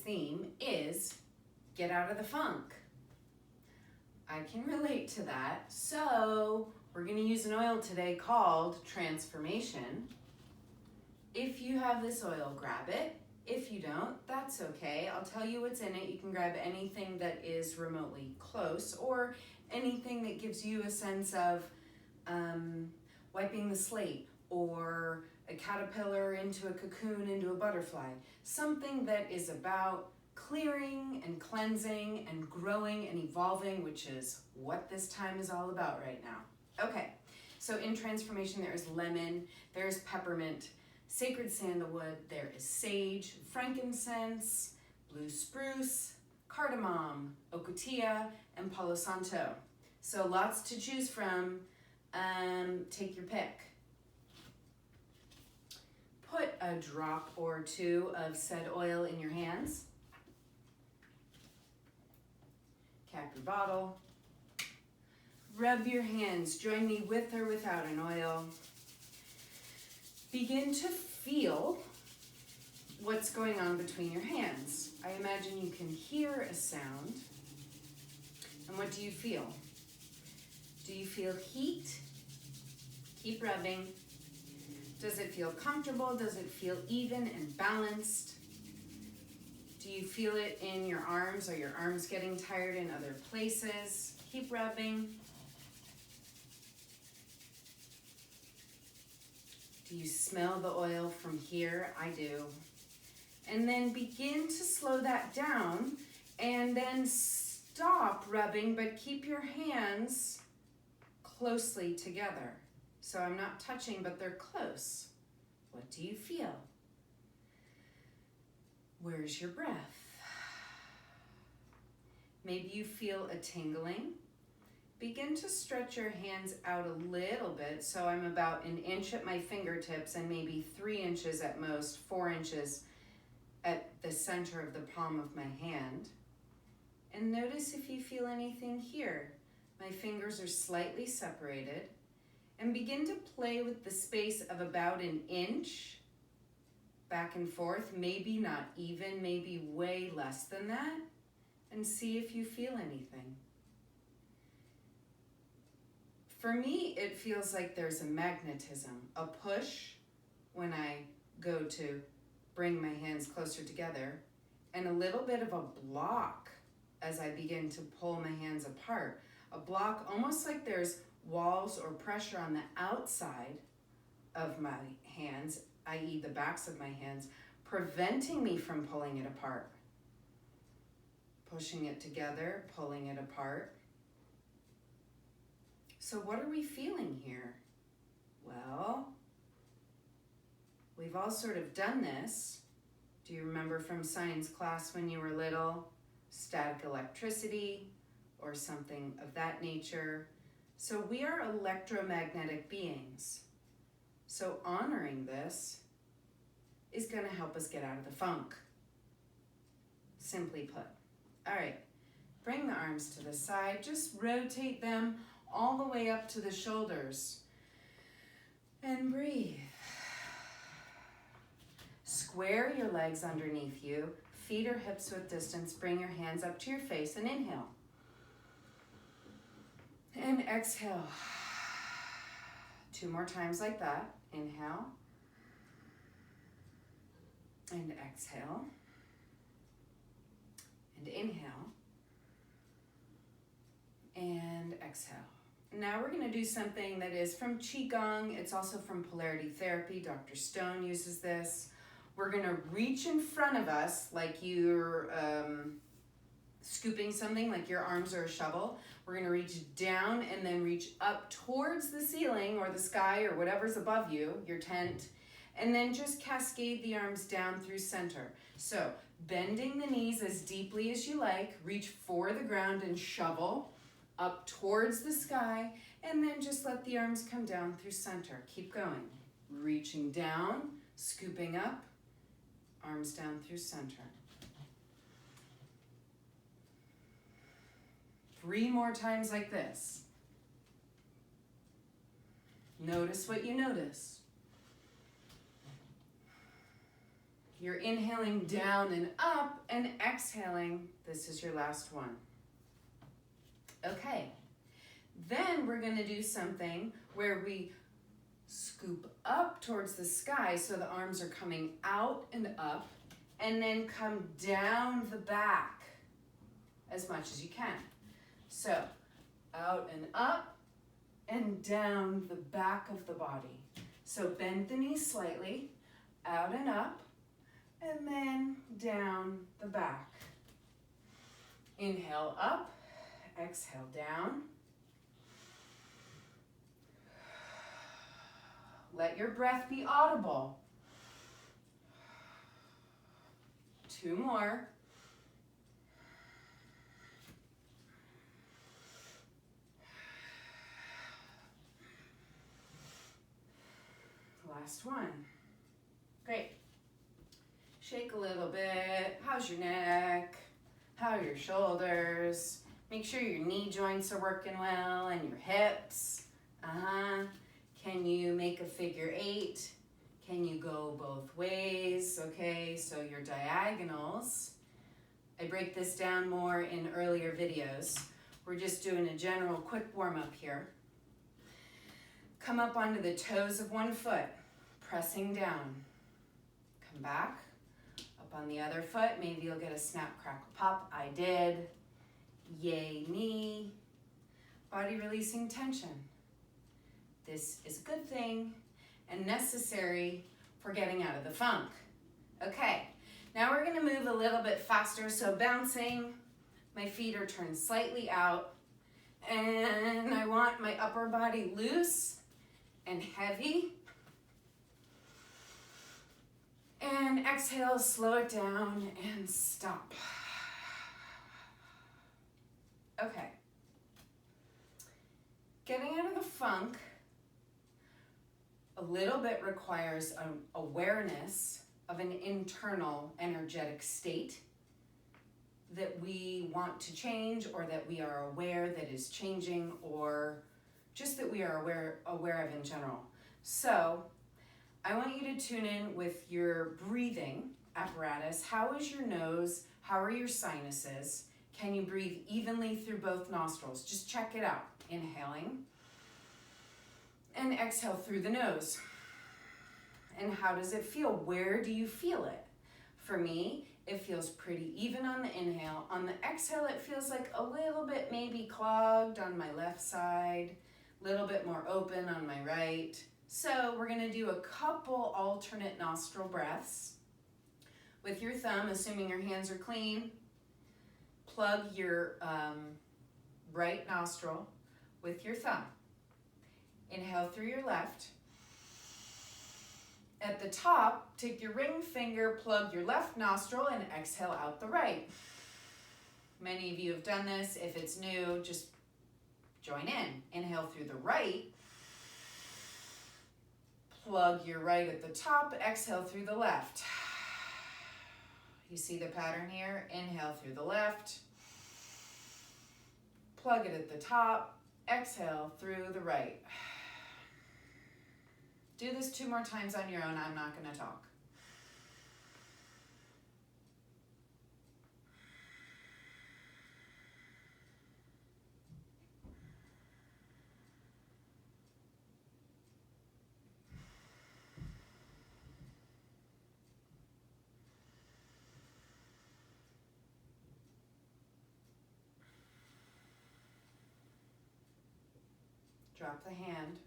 theme is get out of the funk. I can relate to that. So we're going to use an oil today called Transformation. If you have this oil, grab it. If you don't, that's okay. I'll tell you what's in it. You can grab anything that is remotely close or anything that gives you a sense of wiping the slate or a caterpillar into a cocoon into a butterfly. Something that is about clearing and cleansing and growing and evolving, which is what this time is all about right now. Okay, so in Transformation there is lemon, there's peppermint, sacred sandalwood, there is sage, frankincense, blue spruce, cardamom, ocotillo, and palo santo. So lots to choose from. Take your pick. Put a drop or two of said oil in your hands. Cap your bottle. Rub your hands. Join me with or without an oil. Begin to feel what's going on between your hands. I imagine you can hear a sound. And what do you feel? Do you feel heat? Keep rubbing. Does it feel comfortable? Does it feel even and balanced? Do you feel it in your arms? Are your arms getting tired in other places? Keep rubbing. Do you smell the oil from here? I do. And then begin to slow that down and then stop rubbing, but keep your hands closely together. So I'm not touching, but they're close. What do you feel? Where's your breath? Maybe you feel a tingling. Begin to stretch your hands out a little bit. So I'm about 1 inch at my fingertips and maybe 3 inches at most, 4 inches at the center of the palm of my hand. And notice if you feel anything here. My fingers are slightly separated. And begin to play with the space of about 1 inch back and forth, maybe not even, maybe way less than that, and see if you feel anything. For me, it feels like there's a magnetism, a push when I go to bring my hands closer together, and a little bit of a block as I begin to pull my hands apart. A block almost like there's walls or pressure on the outside of my hands, i.e. the backs of my hands, preventing me from pulling it apart. Pushing it together, pulling it apart. So what are we feeling here? Well, we've all sort of done this. Do you remember from science class when you were little? Static electricity or something of that nature. So we are electromagnetic beings. So honoring this is going to help us get out of the funk. Simply put. All right, bring the arms to the side. Just rotate them all the way up to the shoulders. And breathe. Square your legs underneath you. Feet or hips width distance. Bring your hands up to your face and inhale. And exhale. 2 more times like that. Inhale. And exhale. And inhale. And exhale. Now we're going to do something that is from Qigong. It's also from polarity therapy. Dr. Stone uses this. We're going to reach in front of us like you're scooping something, like your arms are a shovel. We're going to reach down and then reach up towards the ceiling or the sky or whatever's above you, your tent, and then just cascade the arms down through center. So bending the knees as deeply as you like, reach for the ground and shovel up towards the sky, and then just let the arms come down through center. Keep going. Reaching down, scooping up, arms down through center. 3 more times like this. Notice what you notice. You're inhaling down and up and exhaling. This is your last one. Okay. Then we're going to do something where we scoop up towards the sky so the arms are coming out and up, and then come down the back as much as you can. So out and up and down the back of the body. So bend the knees slightly, out and up, and then down the back. Inhale up, exhale down. Let your breath be audible. 2 more. Last one. Great. Shake a little bit. How's your neck? How are your shoulders? Make sure your knee joints are working well and your hips. Can you make a figure 8? Can you go both ways? Okay, so your diagonals. I break this down more in earlier videos. We're just doing a general quick warm-up here. Come up onto the toes of one foot, pressing down. Come back, up on the other foot. Maybe you'll get a snap, crackle, pop. I did. Yay me. Body releasing tension. This is a good thing and necessary for getting out of the funk. Okay, now we're gonna move a little bit faster. So bouncing, my feet are turned slightly out, and I want my upper body loose and heavy. And exhale, slow it down and stop. Okay. Getting out of the funk a little bit requires an awareness of an internal energetic state that we want to change, or that we are aware that is changing, or just that we are aware of in general. So I want you to tune in with your breathing apparatus. How is your nose? How are your sinuses? Can you breathe evenly through both nostrils? Just check it out. Inhaling and exhale through the nose. And how does it feel? Where do you feel it? For me, it feels pretty even on the inhale. On the exhale, it feels like a little bit maybe clogged on my left side, a little bit more open on my right. So we're gonna do a couple alternate nostril breaths. With your thumb, assuming your hands are clean, plug your right nostril with your thumb. Inhale through your left. At the top, take your ring finger, plug your left nostril, and exhale out the right. Many of you have done this. If it's new, just join in. Inhale through the right. Plug your right at the top, exhale through the left. You see the pattern here? Inhale through the left. Plug it at the top, exhale through the right. Do this 2 more times on your own. I'm not going to talk. Drop the hand.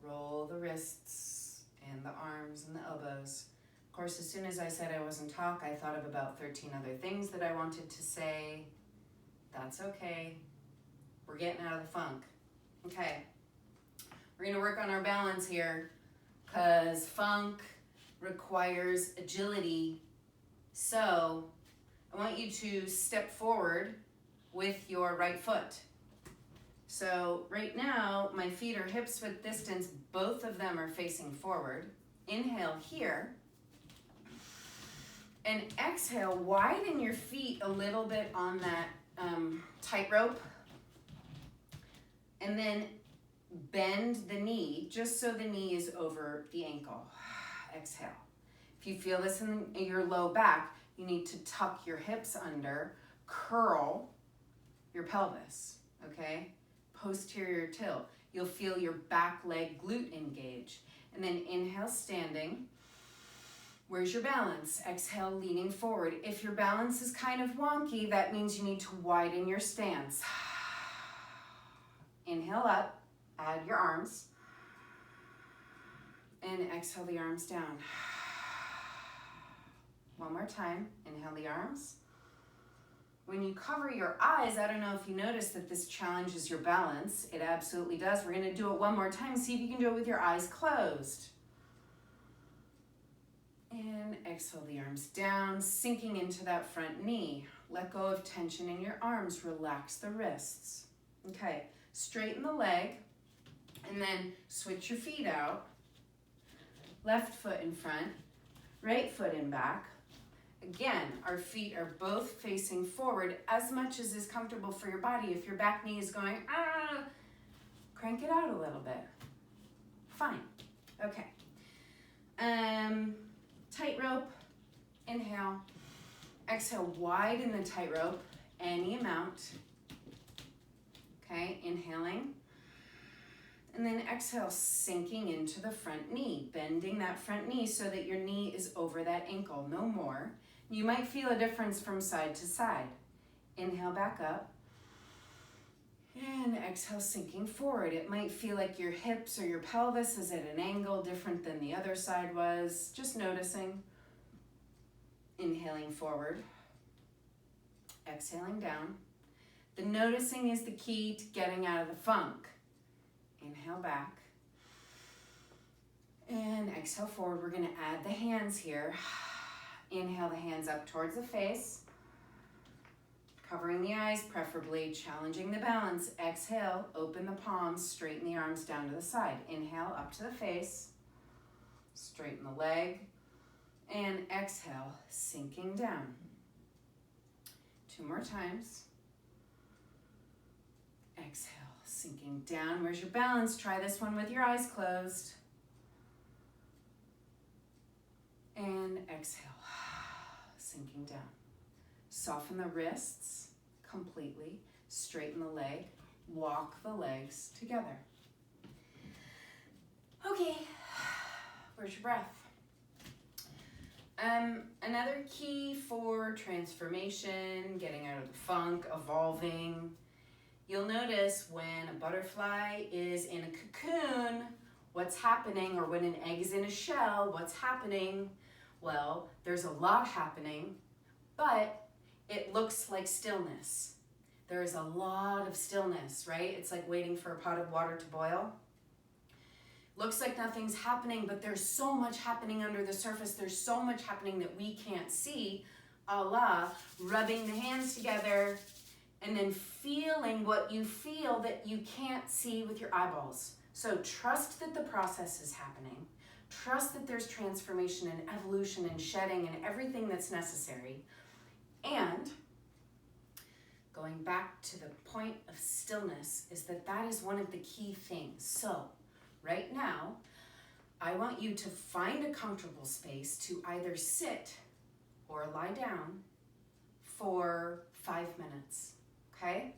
Roll the wrists and the arms and the elbows. Of course, as soon as I said I wasn't talk, I thought of about 13 other things that I wanted to say. That's okay. We're getting out of the funk. Okay. We're gonna work on our balance here, because funk requires agility. So I want you to step forward with your right foot. So right now, my feet are hips width distance. Both of them are facing forward. Inhale here. And exhale, widen your feet a little bit on that tightrope. And then bend the knee, just so the knee is over the ankle. Exhale. If If you feel this in your low back, you need to tuck your hips under, curl your pelvis, okay? Posterior tilt. You'll feel your back leg glute engage. And then inhale, standing. Where's your balance? Exhale, leaning forward. If your balance is kind of wonky, that means you need to widen your stance. Inhale up, add your arms. And exhale the arms down. One more time, inhale the arms. When you cover your eyes, I don't know if you notice that this challenges your balance. It absolutely does. We're gonna do it one more time. See if you can do it with your eyes closed. And exhale the arms down, sinking into that front knee. Let go of tension in your arms. Relax the wrists. Okay, straighten the leg, and then switch your feet out. Left foot in front, right foot in back. Again, our feet are both facing forward as much as is comfortable for your body. If your back knee is going, crank it out a little bit. Fine. Okay. Tightrope, inhale. Exhale, widen the tightrope, any amount. Okay, inhaling. And then exhale, sinking into the front knee, bending that front knee so that your knee is over that ankle, no more. You might feel a difference from side to side. Inhale back up. And exhale, sinking forward. It might feel like your hips or your pelvis is at an angle different than the other side was. Just noticing. Inhaling forward. Exhaling down. The noticing is the key to getting out of the funk. Inhale back. And exhale forward. We're going to add the hands here. Inhale the hands up towards the face. Covering the eyes, preferably challenging the balance. Exhale, open the palms, straighten the arms down to the side. Inhale, up to the face. Straighten the leg. And exhale, sinking down. 2 more times. Exhale, sinking down. Where's your balance? Try this one with your eyes closed. And exhale, sinking down. Soften the wrists completely. Straighten the leg. Walk the legs together. Okay, where's your breath? Another key for transformation, getting out of the funk, evolving. You'll notice when a butterfly is in a cocoon, what's happening, or when an egg is in a shell, what's happening? Well, there's a lot happening, but it looks like stillness. There is a lot of stillness, right? It's like waiting for a pot of water to boil. Looks like nothing's happening, but there's so much happening under the surface. There's so much happening that we can't see, a la rubbing the hands together and then feeling what you feel that you can't see with your eyeballs. So trust that the process is happening. Trust that there's transformation and evolution and shedding and everything that's necessary. And going back to the point of stillness is that is one of the key things. So right now, I want you to find a comfortable space to either sit or lie down for 5 minutes, okay?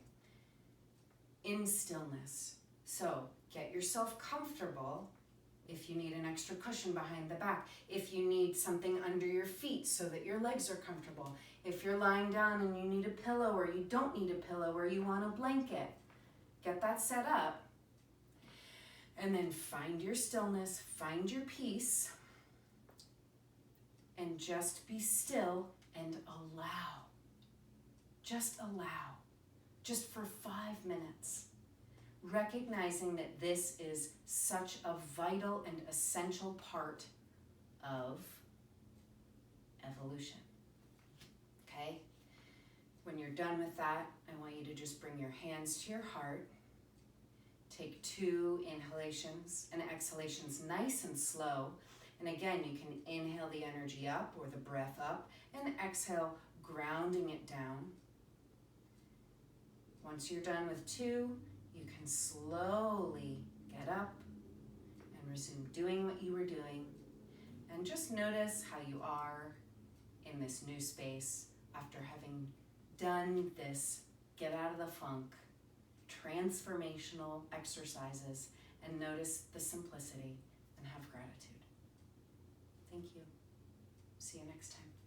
In stillness. So get yourself comfortable. If you need an extra cushion behind the back, if you need something under your feet so that your legs are comfortable, if you're lying down and you need a pillow or you don't need a pillow or you want a blanket, get that set up. And then find your stillness, find your peace, and just be still and allow. Just allow. Just for 5 minutes. Recognizing that this is such a vital and essential part of evolution. Okay? When you're done with that, I want you to just bring your hands to your heart. Take 2 inhalations and exhalations nice and slow. And again, you can inhale the energy up or the breath up and exhale, grounding it down. Once you're done with 2, you can slowly get up and resume doing what you were doing. And just notice how you are in this new space after having done this get out of the funk, transformational exercises, and notice the simplicity and have gratitude. Thank you. See you next time.